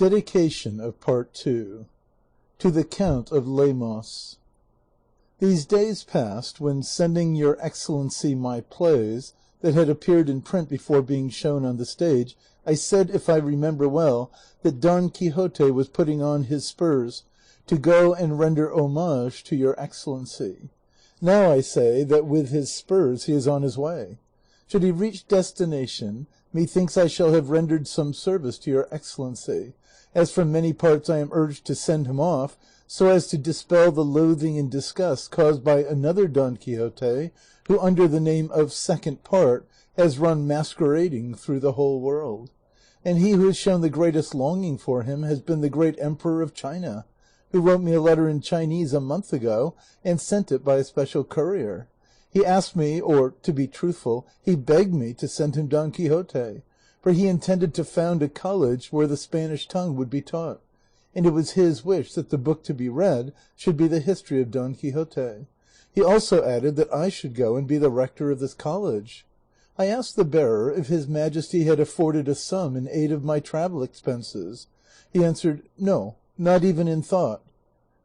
Dedication of Part II. To the Count of Lemos. These days past, when sending your Excellency my plays, that had appeared in print before being shown on the stage, I said, if I remember well, that Don Quixote was putting on his spurs to go and render homage to your Excellency. Now I say that with his spurs he is on his way. Should he reach destination, methinks I shall have rendered some service to your Excellency, as from many parts I am urged to send him off, so as to dispel the loathing and disgust caused by another Don Quixote, who under the name of Second Part has run masquerading through the whole world. And he who has shown the greatest longing for him has been the great Emperor of China, who wrote me a letter in Chinese a month ago, and sent it by a special courier. He asked me, or, to be truthful, he begged me to send him Don Quixote, for he intended to found a college where the Spanish tongue would be taught, and it was his wish that the book to be read should be the history of Don Quixote. He also added that I should go and be the rector of this college. I asked the bearer if his Majesty had afforded a sum in aid of my travel expenses. He answered, "No, not even in thought."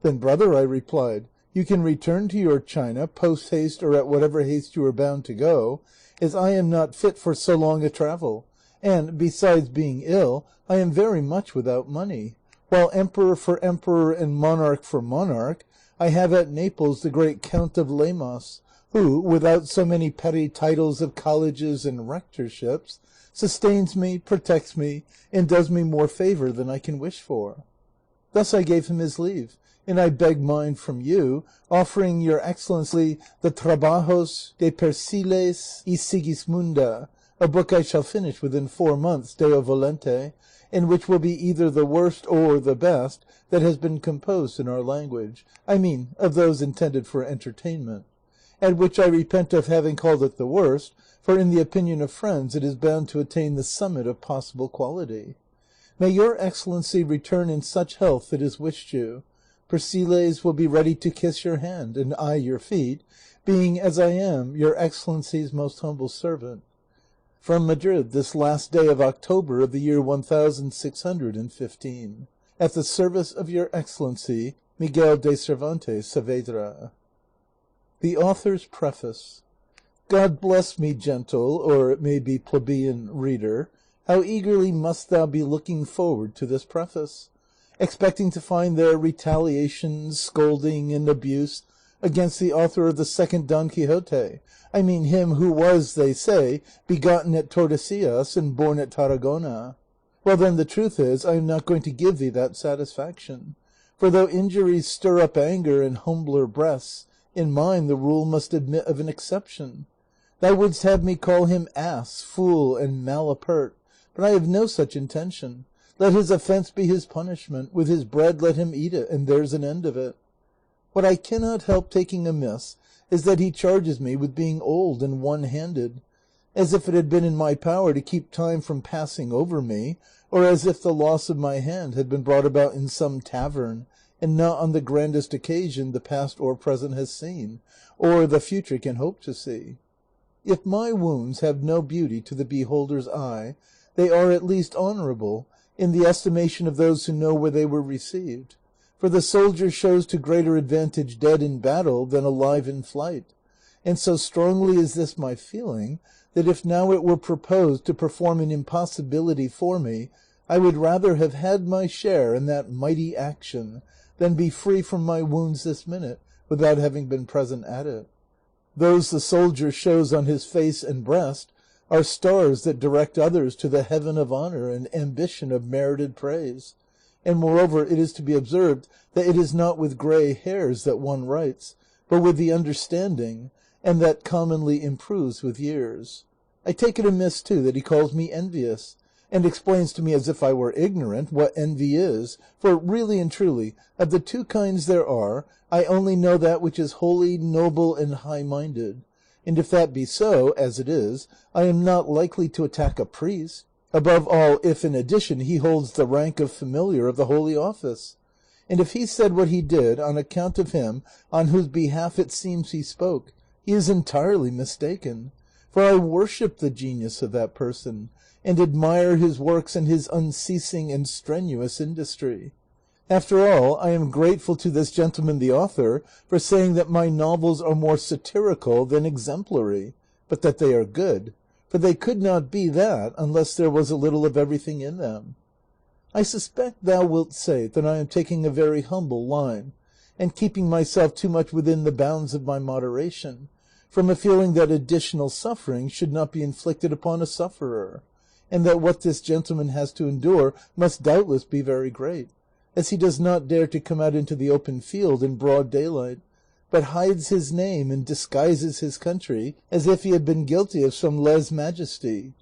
"Then, brother," I replied, "you can return to your China post-haste or at whatever haste you are bound to go, as I am not fit for so long a travel, and, besides being ill, I am very much without money, while emperor for emperor and monarch for monarch, I have at Naples the great Count of Lemos, who, without so many petty titles of colleges and rectorships, sustains me, protects me, and does me more favour than I can wish for." Thus I gave him his leave, and I beg mine from you, offering your Excellency the Trabajos de Persiles y Sigismunda, a book I shall finish within 4 months, Deo volente, and which will be either the worst or the best that has been composed in our language, I mean of those intended for entertainment, at which I repent of having called it the worst, for in the opinion of friends it is bound to attain the summit of possible quality. May your Excellency return in such health that is wished you. Persiles will be ready to kiss your hand, and I your feet, being, as I am, your Excellency's most humble servant. From Madrid, this last day of October of the year 1615, at the service of your Excellency, Miguel de Cervantes Saavedra. The Author's Preface. God bless me, gentle, or it may be plebeian reader, how eagerly must thou be looking forward to this preface, expecting to find there retaliation, scolding, and abuse against the author of the second Don Quixote, I mean him who was, they say, begotten at Tordesillas and born at Tarragona. Well then, the truth is, I am not going to give thee that satisfaction, for though injuries stir up anger in humbler breasts, in mine the rule must admit of an exception. Thou wouldst have me call him ass, fool, and malapert, but I have no such intention. Let his offence be his punishment, with his bread let him eat it, and there's an end of it. What I cannot help taking amiss is that he charges me with being old and one-handed, as if it had been in my power to keep time from passing over me, or as if the loss of my hand had been brought about in some tavern, and not on the grandest occasion the past or present has seen, or the future can hope to see. If my wounds have no beauty to the beholder's eye, they are at least honourable in the estimation of those who know where they were received, for the soldier shows to greater advantage dead in battle than alive in flight, and so strongly is this my feeling, that if now it were proposed to perform an impossibility for me, I would rather have had my share in that mighty action than be free from my wounds this minute without having been present at it. Those the soldier shows on his face and breast are stars that direct others to the heaven of honour and ambition of merited praise, and moreover it is to be observed that it is not with grey hairs that one writes, but with the understanding, and that commonly improves with years. I take it amiss too that he calls me envious, and explains to me as if I were ignorant what envy is, for really and truly, of the two kinds there are, I only know that which is holy, noble, and high-minded, and if that be so, as it is, I am not likely to attack a priest, above all if in addition he holds the rank of familiar of the holy office. And if he said what he did on account of him on whose behalf it seems he spoke, he is entirely mistaken, for I worship the genius of that person, and admire his works and his unceasing and strenuous industry. After all, I am grateful to this gentleman the author for saying that my novels are more satirical than exemplary, but that they are good, for they could not be that unless there was a little of everything in them. I suspect thou wilt say that I am taking a very humble line, and keeping myself too much within the bounds of my moderation, from a feeling that additional suffering should not be inflicted upon a sufferer, and that what this gentleman has to endure must doubtless be very great, as he does not dare to come out into the open field in broad daylight, but hides his name and disguises his country as if he had been guilty of some lèse-majesty.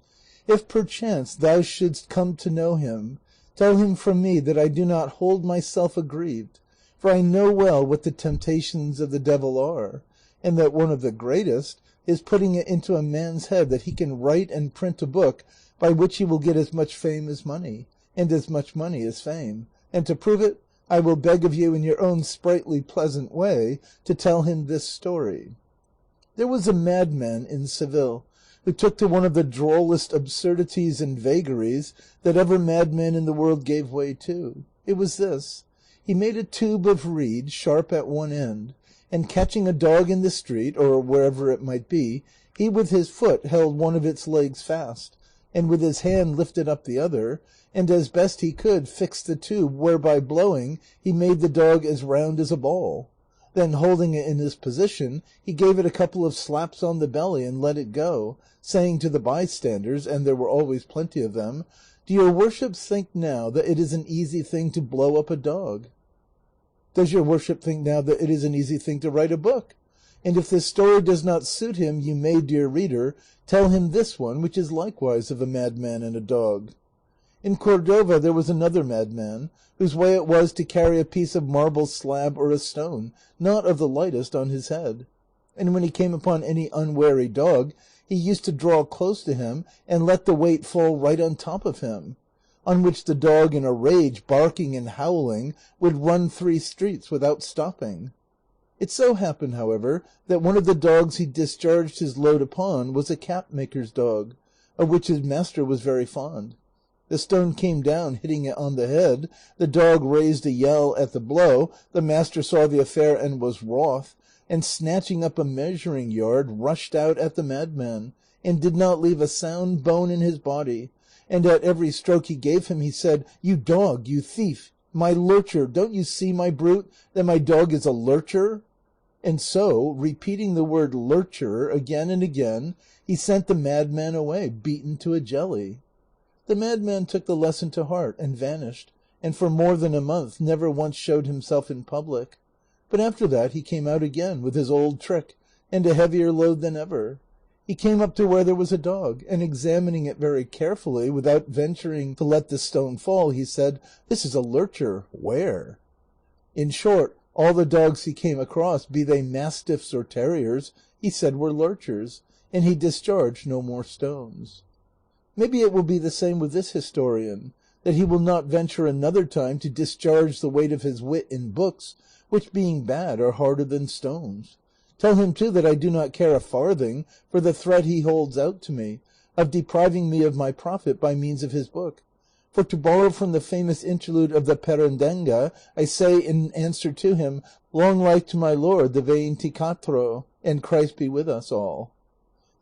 If perchance thou shouldst come to know him, tell him from me that I do not hold myself aggrieved, for I know well what the temptations of the devil are, and that one of the greatest is putting it into a man's head that he can write and print a book by which he will get as much fame as money, and as much money as fame, and to prove it, I will beg of you in your own sprightly pleasant way to tell him this story. There was a madman in Seville who took to one of the drollest absurdities and vagaries that ever madman in the world gave way to. It was this: he made a tube of reed sharp at one end, and catching a dog in the street, or wherever it might be, he with his foot held one of its legs fast, and with his hand lifted up the other, and as best he could fixed the tube, whereby blowing he made the dog as round as a ball. Then holding it in this position, he gave it a couple of slaps on the belly and let it go, saying to the bystanders, and there were always plenty of them, "Do your worships think now that it is an easy thing to blow up a dog? Does your worship think now that it is an easy thing to write a book? And if this story does not suit him, you may, dear reader, tell him this one, which is likewise of a madman and a dog. In Cordova there was another madman, whose way it was to carry a piece of marble slab or a stone, not of the lightest, on his head. And when he came upon any unwary dog, he used to draw close to him and let the weight fall right on top of him, on which the dog in a rage, barking and howling, would run 3 streets without stopping. It so happened, however, that one of the dogs he discharged his load upon was a cap-maker's dog, of which his master was very fond. The stone came down, hitting it on the head, the dog raised a yell at the blow, the master saw the affair and was wroth, and snatching up a measuring yard, rushed out at the madman, and did not leave a sound bone in his body, and at every stroke he gave him he said, "You dog, you thief, my lurcher, don't you see, my brute, that my dog is a lurcher?" And so, repeating the word lurcher again and again, he sent the madman away, beaten to a jelly. The madman took the lesson to heart and vanished, and for more than a month never once showed himself in public. But after that he came out again with his old trick, and a heavier load than ever. He came up to where there was a dog, and examining it very carefully, without venturing to let the stone fall, he said, "This is a lurcher. Where?" In short, all the dogs he came across, be they mastiffs or terriers, he said were lurchers, and he discharged no more stones. Maybe it will be the same with this historian, that he will not venture another time to discharge the weight of his wit in books, which being bad are harder than stones. Tell him too that I do not care a farthing for the threat he holds out to me of depriving me of my profit by means of his book. For to borrow from the famous interlude of the Perendenga, I say in answer to him, "Long life to my lord the Veinticuatro, and Christ be with us all."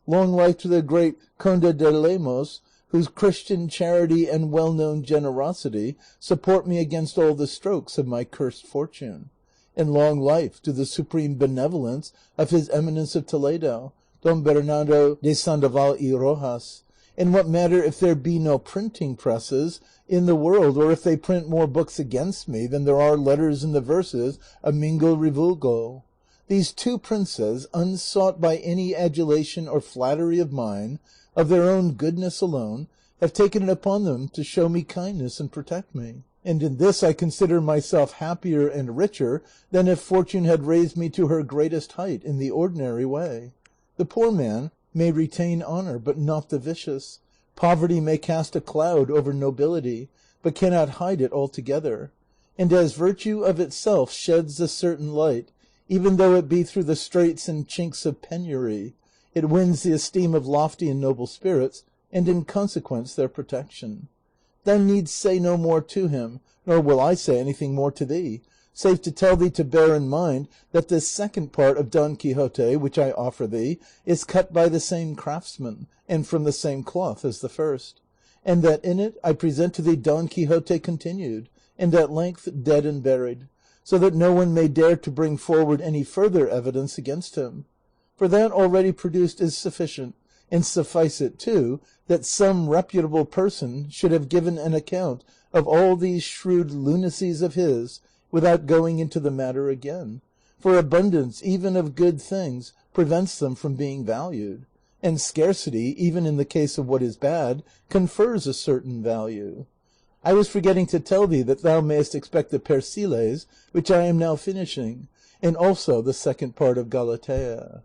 Long life to the great Conde de Lemos, whose Christian charity and well-known generosity support me against all the strokes of my cursed fortune. And long life to the supreme benevolence of his eminence of Toledo, Don Bernardo de Sandoval y Rojas. And what matter if there be no printing presses in the world, or if they print more books against me than there are letters in the verses of Mingo Revulgo? These 2 princes, unsought by any adulation or flattery of mine, of their own goodness alone, have taken it upon them to show me kindness and protect me. And in this I consider myself happier and richer than if fortune had raised me to her greatest height in the ordinary way. The poor man may retain honour, but not the vicious. Poverty may cast a cloud over nobility, but cannot hide it altogether. And as virtue of itself sheds a certain light, even though it be through the straits and chinks of penury, it wins the esteem of lofty and noble spirits, and in consequence their protection. Thou needst say no more to him, nor will I say anything more to thee, save to tell thee to bear in mind that this second part of Don Quixote, which I offer thee, is cut by the same craftsman, and from the same cloth as the first, and that in it I present to thee Don Quixote continued, and at length dead and buried, so that no one may dare to bring forward any further evidence against him. For that already produced is sufficient, and suffice it too, that some reputable person should have given an account of all these shrewd lunacies of his, without going into the matter again, for abundance even of good things prevents them from being valued, and scarcity, even in the case of what is bad, confers a certain value. I was forgetting to tell thee that thou mayest expect the Persiles, which I am now finishing, and also the second part of Galatea.